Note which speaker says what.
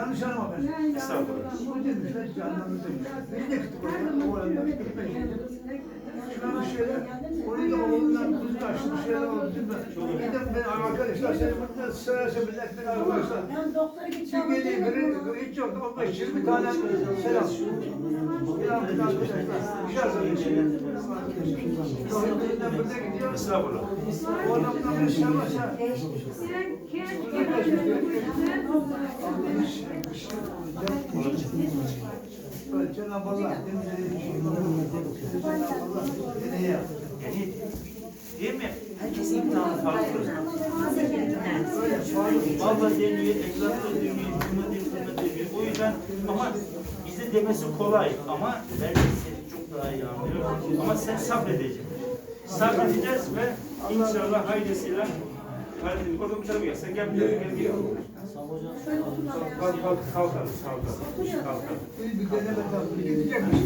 Speaker 1: Yanlış anlama beni.
Speaker 2: Estağfurullah.
Speaker 1: Bu demişler ki anlamı demişler. Biz de gittik oraya. O arada gitmek istedik. Şuna bir şeyler. Orayı da oğlundan kızı açtı. Bir şeyler oldu. Bir de ben arkadaşlar seni burada sırası millet beni arkadaşlar. Bir geliyor biri hiç yok. 15-20 tane selam. Selam arkadaşlar. Bir şey söyleyeyim. Burada gidiyor.
Speaker 2: Estağfurullah.
Speaker 1: O adamdan bir şey varsa Cenab-ı Allah
Speaker 2: Yani değil mi? Herkes imtihanı farklı. Baba deniyor, evlat da deniyor, kıma deniyor. O yüzden ama bize demesi kolay ama ben seni çok daha iyi anlıyorum. Ama sen sabredeceksin. Sabredeceğiz ve inşallah hayırlısıyla orada bu tarafa gel. Sen gel bir yere gel. Kalkalım.
Speaker 1: bir deneme tabii gidecekmiş.